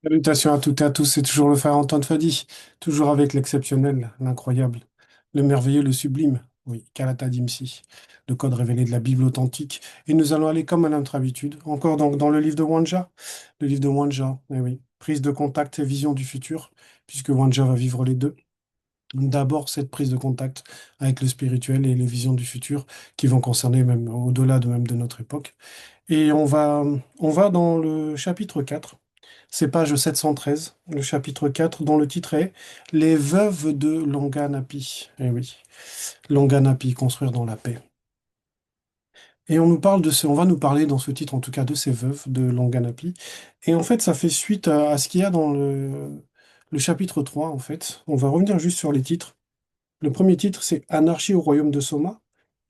Salutations à toutes et à tous, c'est toujours le frère Antoine Fadi, toujours avec l'exceptionnel, l'incroyable, le merveilleux, le sublime, oui, Kalata Dimsi, le code révélé de la Bible authentique. Et nous allons aller comme à notre habitude, encore donc dans le livre de Wanja, le livre de Wanja, eh oui, prise de contact et vision du futur, puisque Wanja va vivre les deux. D'abord, cette prise de contact avec le spirituel et les visions du futur qui vont concerner même au-delà de même de notre époque. Et on va dans le chapitre 4. C'est page 713, le chapitre 4, dont le titre est Les veuves de Longanapi. Eh oui, Longanapi, construire dans la paix. Et on va nous parler dans ce titre, en tout cas, de ces veuves de Longanapi. Et en fait, ça fait suite à ce qu'il y a dans le chapitre 3, en fait. On va revenir juste sur les titres. Le premier titre, c'est Anarchie au royaume de Soma.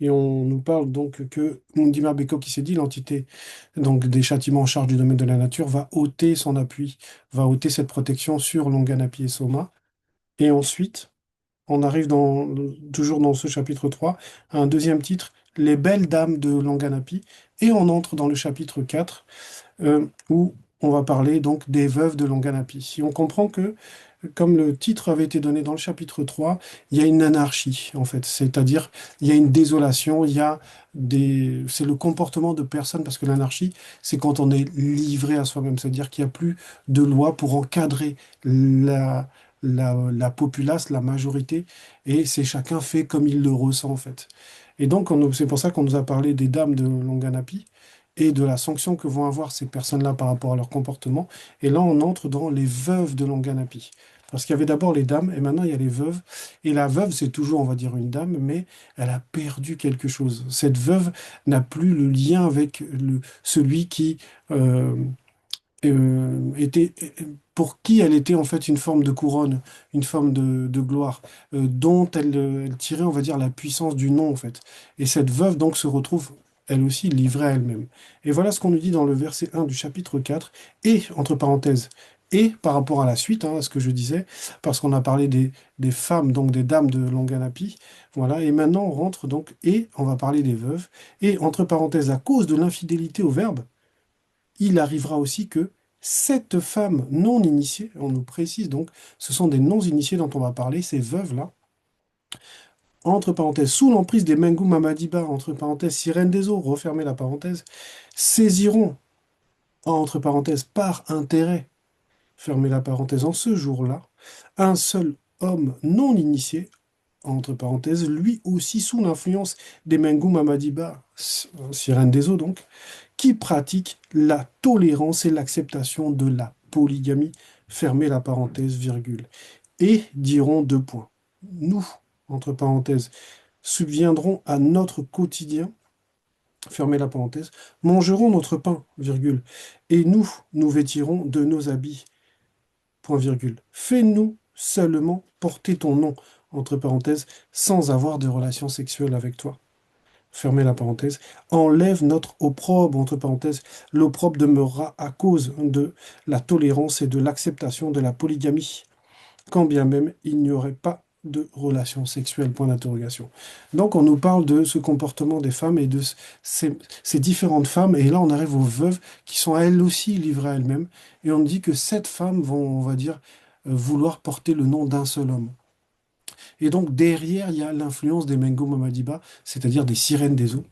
Et on nous parle donc que Mundima Beko qui s'est dit, l'entité donc des châtiments en charge du domaine de la nature, va ôter son appui, va ôter cette protection sur Longanapi et Soma. Et ensuite, on arrive toujours dans ce chapitre 3 à un deuxième titre, Les belles dames de Longanapi. Et on entre dans le chapitre 4 où on va parler donc des veuves de Longanapi. Si on comprend que, comme le titre avait été donné dans le chapitre 3, il y a une anarchie, en fait. C'est-à-dire, il y a une désolation, c'est le comportement de personnes, parce que l'anarchie, c'est quand on est livré à soi-même. C'est-à-dire qu'il n'y a plus de loi pour encadrer la populace, la majorité, et c'est chacun fait comme il le ressent, en fait. Et donc, c'est pour ça qu'on nous a parlé des dames de Longanapi et de la sanction que vont avoir ces personnes-là par rapport à leur comportement. Et là, on entre dans les veuves de Longanapi. Parce qu'il y avait d'abord les dames, et maintenant il y a les veuves. Et la veuve, c'est toujours, on va dire, une dame, mais elle a perdu quelque chose. Cette veuve n'a plus le lien avec celui qui était, pour qui elle était en fait une forme de couronne, une forme de gloire, dont elle tirait, on va dire, la puissance du nom en fait. Et cette veuve donc se retrouve elle aussi livrée à elle-même. Et voilà ce qu'on nous dit dans le verset 1 du chapitre 4, et entre parenthèses, et par rapport à la suite, à ce que je disais, parce qu'on a parlé des femmes, donc des dames de Longanapi, voilà, et maintenant on rentre donc, et on va parler des veuves, et entre parenthèses, à cause de l'infidélité au verbe, il arrivera aussi que cette femme non initiée, on nous précise donc, ce sont des non-initiés dont on va parler, ces veuves-là, entre parenthèses, sous l'emprise des Mengu Mamadiba, entre parenthèses, sirènes des eaux, refermez la parenthèse, saisiront, entre parenthèses, par intérêt, fermez la parenthèse, en ce jour-là, un seul homme non initié, entre parenthèses, lui aussi sous l'influence des Mengu Mamadiba, sirènes des eaux donc, qui pratique la tolérance et l'acceptation de la polygamie, fermez la parenthèse, virgule, et diront deux points. Nous, entre parenthèses, subviendrons à notre quotidien, fermez la parenthèse, mangerons notre pain, virgule, et nous vêtirons de nos habits, point virgule. Fais-nous seulement porter ton nom, entre parenthèses, sans avoir de relations sexuelles avec toi. Fermez la parenthèse, enlève notre opprobre, entre parenthèses, l'opprobre demeurera à cause de la tolérance et de l'acceptation de la polygamie, quand bien même il n'y aurait pas de relation sexuelle, point d'interrogation. Donc on nous parle de ce comportement des femmes et de ces différentes femmes, et là on arrive aux veuves qui sont elles aussi livrées à elles-mêmes, et on dit que cette femmes vont, on va dire, vouloir porter le nom d'un seul homme. Et donc derrière, il y a l'influence des Mengo Mamadiba, c'est-à-dire des sirènes des eaux,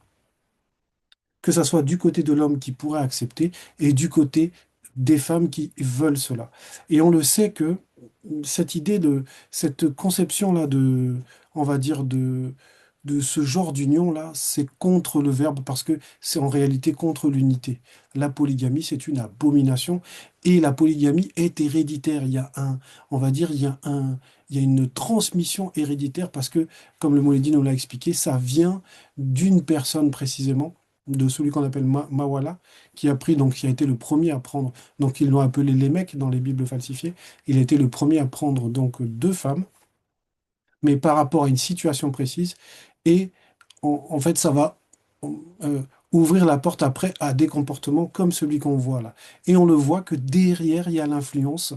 que ça soit du côté de l'homme qui pourrait accepter et du côté des femmes qui veulent cela. Et on le sait que cette idée de cette conception-là on va dire, de ce genre d'union-là, c'est contre le verbe parce que c'est en réalité contre l'unité. La polygamie, c'est une abomination et la polygamie est héréditaire. On va dire, il y a une transmission héréditaire parce que, comme le Mouledi nous l'a expliqué, ça vient d'une personne précisément, de celui qu'on appelle Mawala, qui a pris, donc qui a été le premier à prendre, donc ils l'ont appelé les mecs dans les Bibles falsifiées. Il a été le premier à prendre donc deux femmes, mais par rapport à une situation précise. Et en fait, ça va euh, ouvrir la porte après à des comportements comme celui qu'on voit là. Et on le voit que derrière, il y a l'influence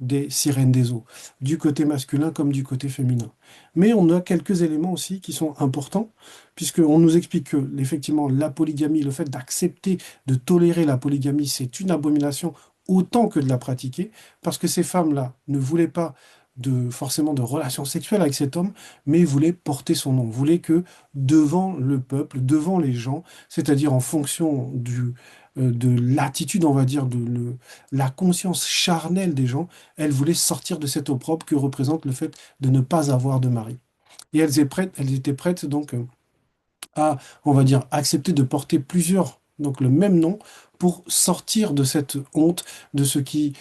des sirènes des eaux, du côté masculin comme du côté féminin. Mais on a quelques éléments aussi qui sont importants, puisqu'on nous explique que, effectivement, la polygamie, le fait d'accepter, de tolérer la polygamie, c'est une abomination autant que de la pratiquer, parce que ces femmes-là ne voulaient pas forcément de relations sexuelles avec cet homme, mais voulaient porter son nom, voulaient que devant le peuple, devant les gens, c'est-à-dire en fonction de l'attitude, on va dire, la conscience charnelle des gens, elles voulaient sortir de cet opprobre que représente le fait de ne pas avoir de mari. Et elles étaient prêtes donc à, on va dire, accepter de porter donc le même nom, pour sortir de cette honte, de ce qui,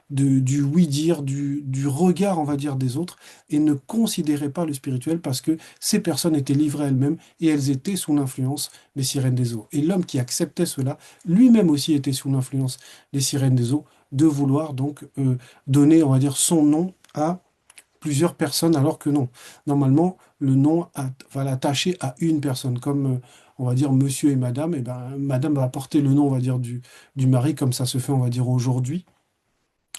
du oui-dire, du regard, on va dire, des autres, et ne considéraient pas le spirituel parce que ces personnes étaient livrées à elles-mêmes et elles étaient sous l'influence des sirènes des eaux. Et l'homme qui acceptait cela, lui-même aussi était sous l'influence des sirènes des eaux, de vouloir donc donner, on va dire, son nom à plusieurs personnes, alors que non. Normalement, le nom va l'attacher à une personne, comme on va dire monsieur et madame, et ben madame va porter le nom, on va dire, du mari, comme ça se fait, on va dire, aujourd'hui.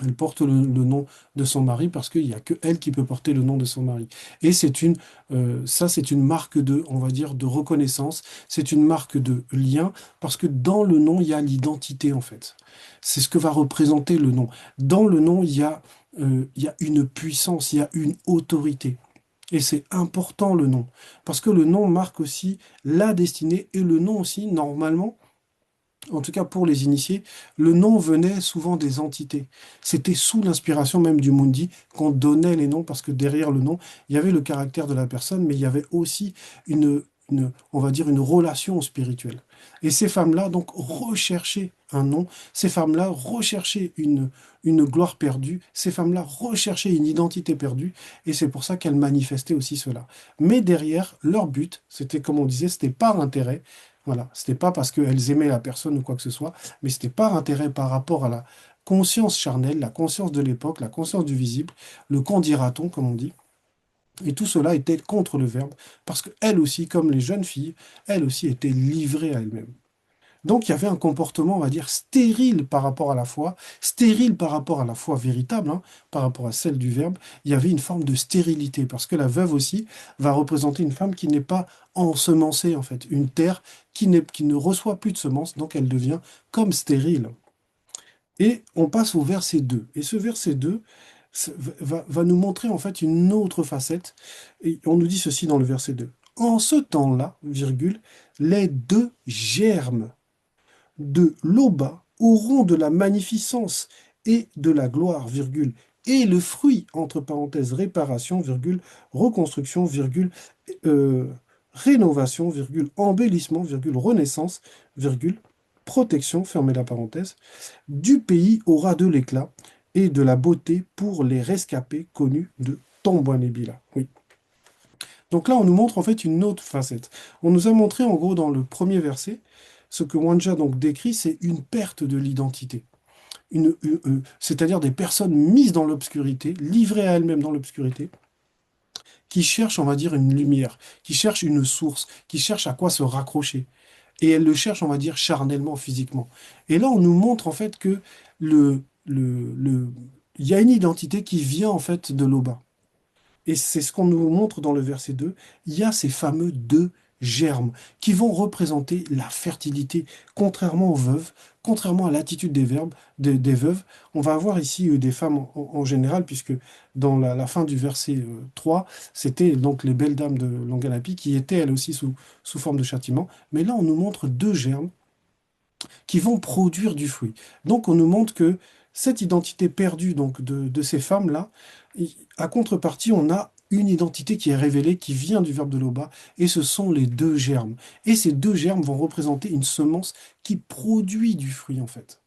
Elle porte le nom de son mari parce qu'il n'y a que elle qui peut porter le nom de son mari. Et ça, c'est une marque on va dire, de reconnaissance, c'est une marque de lien, parce que dans le nom, il y a l'identité, en fait. C'est ce que va représenter le nom. Dans le nom, il y a une puissance, il y a une autorité. Et c'est important le nom, parce que le nom marque aussi la destinée, et le nom aussi, normalement, en tout cas pour les initiés, le nom venait souvent des entités. C'était sous l'inspiration même du Mundi qu'on donnait les noms, parce que derrière le nom, il y avait le caractère de la personne, mais il y avait aussi on va dire, une relation spirituelle. Et ces femmes-là, donc, recherchaient un nom, ces femmes-là recherchaient une gloire perdue, ces femmes-là recherchaient une identité perdue, et c'est pour ça qu'elles manifestaient aussi cela. Mais derrière, leur but, c'était, comme on disait, c'était par intérêt. Voilà, c'était pas parce qu'elles aimaient la personne ou quoi que ce soit, mais c'était par intérêt par rapport à la conscience charnelle, la conscience de l'époque, la conscience du visible, le qu'en dira-t-on, comme on dit. Et tout cela était contre le Verbe, parce qu'elles aussi, comme les jeunes filles, elles aussi étaient livrées à elles-mêmes. Donc il y avait un comportement, on va dire, stérile par rapport à la foi, stérile par rapport à la foi véritable, hein, par rapport à celle du Verbe. Il y avait une forme de stérilité, parce que la veuve aussi va représenter une femme qui n'est pas ensemencée, en fait, une terre qui ne reçoit plus de semences, donc elle devient comme stérile. Et on passe au verset 2. Et ce verset 2 va nous montrer en fait une autre facette. Et on nous dit ceci dans le verset 2. En ce temps-là, virgule, les deux germes de l'Oba auront de la magnificence et de la gloire, virgule, et le fruit, entre parenthèses, réparation, virgule, reconstruction, virgule, euh, rénovation, virgule, embellissement, virgule, renaissance, virgule, protection, fermez la parenthèse, du pays aura de l'éclat et de la beauté pour les rescapés connus de Tombouanébila. Oui. Donc là, on nous montre en fait une autre facette. On nous a montré en gros dans le premier verset, ce que Wanja donc décrit, c'est une perte de l'identité. C'est-à-dire des personnes mises dans l'obscurité, livrées à elles-mêmes dans l'obscurité, qui cherchent, on va dire, une lumière, qui cherchent une source, qui cherchent à quoi se raccrocher. Et elles le cherchent, on va dire, charnellement, physiquement. Et là, on nous montre en fait que il y a une identité qui vient en fait de l'Oba. Et c'est ce qu'on nous montre dans le verset 2. Il y a ces fameux deux germes qui vont représenter la fertilité, contrairement aux veuves, contrairement à l'attitude des veuves. On va avoir ici des femmes en général, puisque dans la fin du verset 3, c'était donc les belles dames de Longanapi qui étaient elles aussi sous forme de châtiment. Mais là, on nous montre deux germes qui vont produire du fruit. Donc on nous montre que cette identité perdue donc de ces femmes-là, à contrepartie, on a une identité qui est révélée, qui vient du verbe de l'Oba, et ce sont les deux germes. Et ces deux germes vont représenter une semence qui produit du fruit, en fait.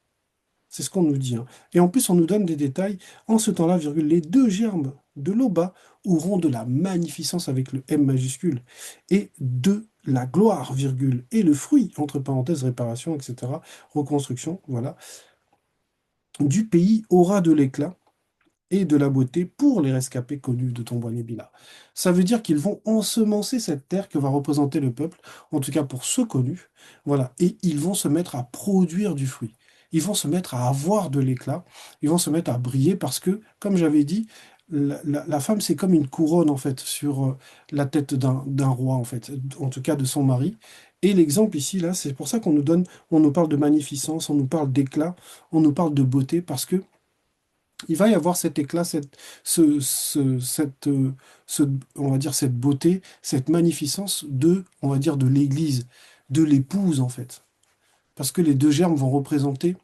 C'est ce qu'on nous dit, hein. Et en plus, on nous donne des détails. En ce temps-là, virgule, les deux germes de l'Oba auront de la magnificence avec le M majuscule et de la gloire, virgule, et le fruit, entre parenthèses, réparation, etc., reconstruction, voilà, du pays aura de l'éclat et de la beauté pour les rescapés connus de Tombouanébila. Ça veut dire qu'ils vont ensemencer cette terre que va représenter le peuple, en tout cas pour ceux connus, voilà, et ils vont se mettre à produire du fruit. Ils vont se mettre à avoir de l'éclat, ils vont se mettre à briller parce que, comme j'avais dit, la femme, c'est comme une couronne, en fait, sur la tête d'un roi, en fait, en tout cas de son mari. Et l'exemple ici, là, c'est pour ça qu'on nous donne, on nous parle de magnificence, on nous parle d'éclat, on nous parle de beauté, parce que il va y avoir cet éclat, cette, on va dire cette beauté, cette magnificence de, on va dire, de l'Église, de l'épouse en fait. Parce que les deux germes vont représenter,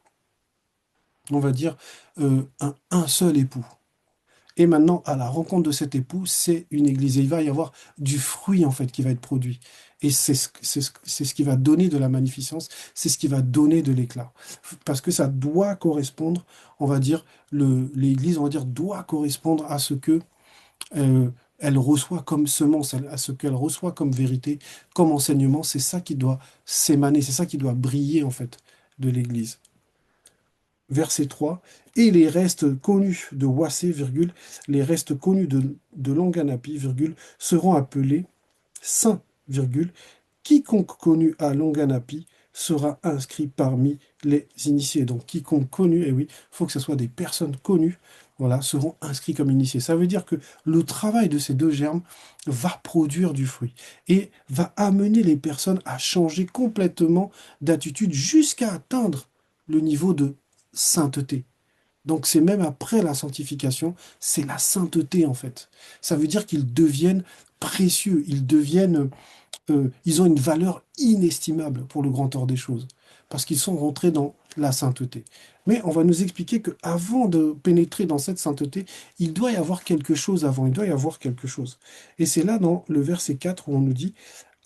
on va dire, un seul époux. Et maintenant, à la rencontre de cet époux, c'est une église. Et il va y avoir du fruit, en fait, qui va être produit. Et c'est ce qui va donner de la magnificence, c'est ce qui va donner de l'éclat. Parce que ça doit correspondre, on va dire, l'église, on va dire, doit correspondre à ce que elle reçoit comme semence, à ce qu'elle reçoit comme vérité, comme enseignement. C'est ça qui doit s'émaner, c'est ça qui doit briller, en fait, de l'église. Verset 3, et les restes connus de Wassé, virgule, les restes connus de Longanapi, virgule, seront appelés saints, virgule, quiconque connu à Longanapi sera inscrit parmi les initiés. Donc quiconque connu, et oui, il faut que ce soit des personnes connues, voilà, seront inscrits comme initiés. Ça veut dire que le travail de ces deux germes va produire du fruit et va amener les personnes à changer complètement d'attitude jusqu'à atteindre le niveau de sainteté. Donc c'est même après la sanctification, c'est la sainteté en fait. Ça veut dire qu'ils deviennent précieux, ils ont une valeur inestimable pour le grand ordre des choses, parce qu'ils sont rentrés dans la sainteté. Mais on va nous expliquer que avant de pénétrer dans cette sainteté, il doit y avoir quelque chose avant, il doit y avoir quelque chose. Et c'est là dans le verset 4 où on nous dit,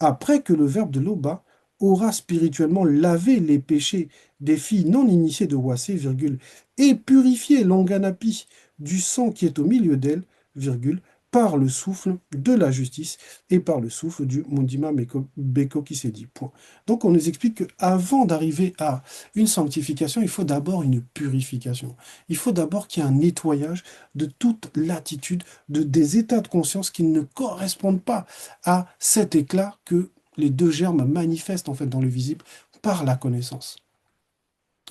après que le verbe de l'Oba aura spirituellement lavé les péchés des filles non initiées de Wassé, virgule, et purifié l'Onganapi du sang qui est au milieu d'elle, virgule, par le souffle de la justice et par le souffle du Mundima Beko qui s'est dit. Point. Donc on nous explique qu'avant d'arriver à une sanctification, il faut d'abord une purification. Il faut d'abord qu'il y ait un nettoyage de toute l'attitude, des états de conscience qui ne correspondent pas à cet éclat que les deux germes manifestent en fait dans le visible par la connaissance.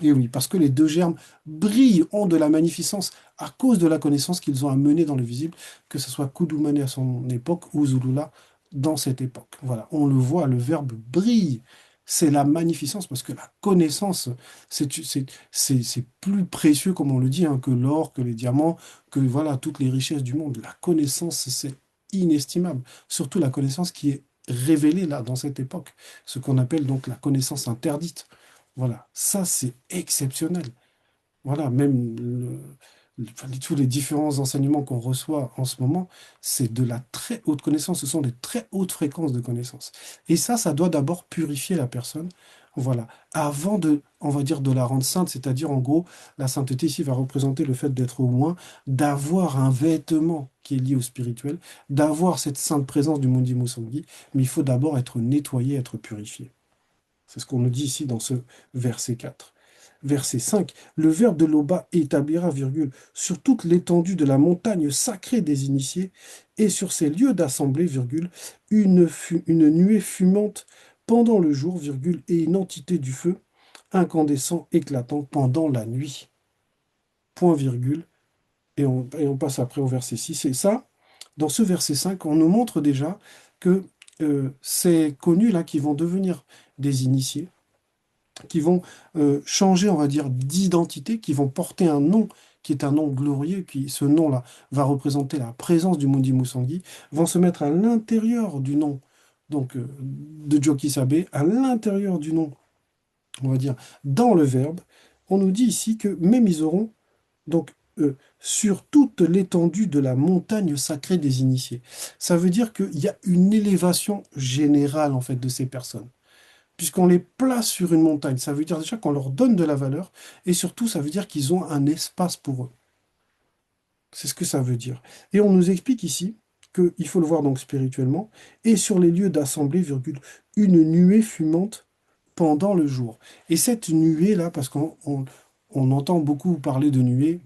Et oui, parce que les deux germes brillent, ont de la magnificence à cause de la connaissance qu'ils ont amenée dans le visible, que ce soit Kudumane à son époque ou Zulula dans cette époque. Voilà, on le voit, le verbe brille. C'est la magnificence parce que la connaissance, c'est plus précieux, comme on le dit, hein, que l'or, que les diamants, que voilà, toutes les richesses du monde. La connaissance, c'est inestimable. Surtout la connaissance qui est révélée là, dans cette époque. Ce qu'on appelle donc la connaissance interdite. Voilà, ça c'est exceptionnel. Voilà, même enfin, tous les différents enseignements qu'on reçoit en ce moment, c'est de la très haute connaissance, ce sont des très hautes fréquences de connaissance. Et ça doit d'abord purifier la personne, voilà, avant de, on va dire, de la rendre sainte, c'est-à-dire en gros, la sainteté ici va représenter le fait d'être au moins, d'avoir un vêtement qui est lié au spirituel, d'avoir cette sainte présence du Mundi Musangi, mais il faut d'abord être nettoyé, être purifié. C'est ce qu'on nous dit ici dans ce verset 4. Verset 5, le verbe de l'Oba établira, virgule, sur toute l'étendue de la montagne sacrée des initiés et sur ces lieux d'assemblée, virgule, une nuée fumante pendant le jour, virgule, et une entité du feu incandescent éclatant pendant la nuit. Point, virgule, et on passe après au verset 6. Et ça, dans ce verset 5, on nous montre déjà que ces connus là qui vont devenir des initiés, qui vont changer, on va dire, d'identité, qui vont porter un nom qui est un nom glorieux, qui, ce nom-là va représenter la présence du Mundi Musangi, vont se mettre à l'intérieur du nom donc, de Joki Sabe, à l'intérieur du nom, on va dire, dans le verbe. On nous dit ici que même ils auront donc sur toute l'étendue de la montagne sacrée des initiés. Ça veut dire qu'il y a une élévation générale en fait de ces personnes puisqu'on les place sur une montagne. Ça veut dire déjà qu'on leur donne de la valeur, et surtout, ça veut dire qu'ils ont un espace pour eux. C'est ce que ça veut dire. Et on nous explique ici qu'il faut le voir donc spirituellement, et sur les lieux d'assemblée, virgule, une nuée fumante pendant le jour. Et cette nuée-là, parce qu'on entend beaucoup parler de nuée,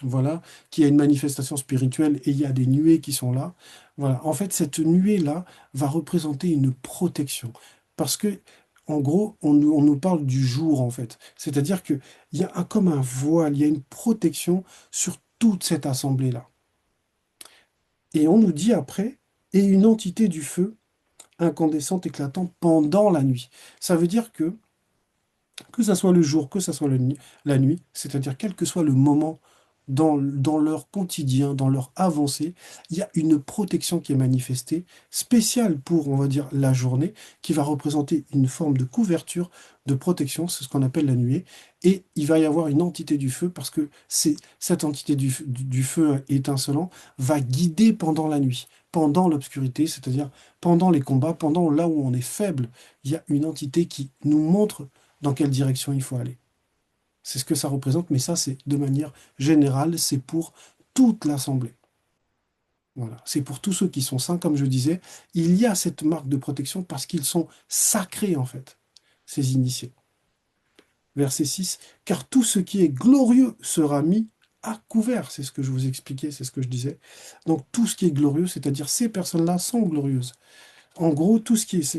voilà, qu'il y a une manifestation spirituelle et il y a des nuées qui sont là. Voilà, en fait, cette nuée-là va représenter une protection. Parce que, en gros, on nous parle du jour, en fait. C'est-à-dire qu'il y a comme un voile, il y a une protection sur toute cette assemblée-là. Et on nous dit après, et une entité du feu incandescent, éclatant pendant la nuit. Ça veut dire que ça soit le jour, que ça soit la nuit, c'est-à-dire quel que soit le moment dans leur quotidien, dans leur avancée, il y a une protection qui est manifestée, spéciale pour, on va dire, la journée, qui va représenter une forme de couverture, de protection, c'est ce qu'on appelle la nuée, et il va y avoir une entité du feu, parce que cette entité du feu étincelant va guider pendant la nuit, pendant l'obscurité, c'est-à-dire pendant les combats, pendant là où on est faible, il y a une entité qui nous montre dans quelle direction il faut aller. C'est ce que ça représente, mais ça, c'est de manière générale, c'est pour toute l'assemblée. Voilà. C'est pour tous ceux qui sont saints, comme je disais, il y a cette marque de protection parce qu'ils sont sacrés, en fait, ces initiés. Verset 6, car tout ce qui est glorieux sera mis à couvert. C'est ce que je vous expliquais, c'est ce que je disais. Donc tout ce qui est glorieux, c'est-à-dire ces personnes-là sont glorieuses. En gros, tout ce qui est,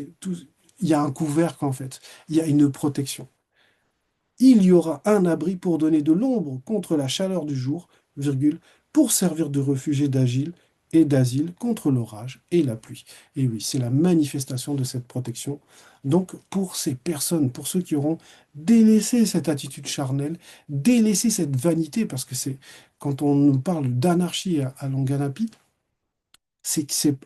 il y a un couvercle, en fait. Il y a une protection. Il y aura un abri pour donner de l'ombre contre la chaleur du jour, virgule, pour servir de refuge et d'asile contre l'orage et la pluie. Et oui, c'est la manifestation de cette protection. Donc, pour ces personnes, pour ceux qui auront délaissé cette attitude charnelle, délaissé cette vanité, parce que c'est quand on nous parle d'anarchie à Longanapi,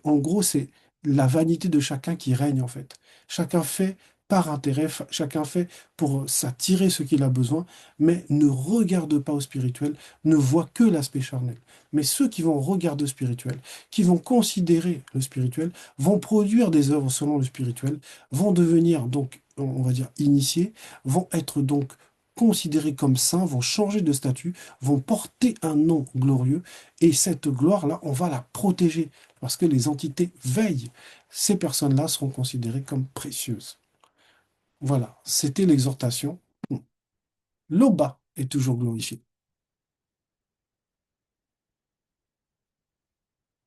en gros, c'est la vanité de chacun qui règne, en fait. Chacun fait par intérêt, chacun fait pour s'attirer ce qu'il a besoin, mais ne regarde pas au spirituel, ne voit que l'aspect charnel. Mais ceux qui vont regarder au spirituel, qui vont considérer le spirituel, vont produire des œuvres selon le spirituel, vont devenir donc, on va dire, initiés, vont être donc considérés comme saints, vont changer de statut, vont porter un nom glorieux, et cette gloire-là, on va la protéger parce que les entités veillent. Ces personnes-là seront considérées comme précieuses. Voilà, c'était l'exhortation. L'Oba est toujours glorifié.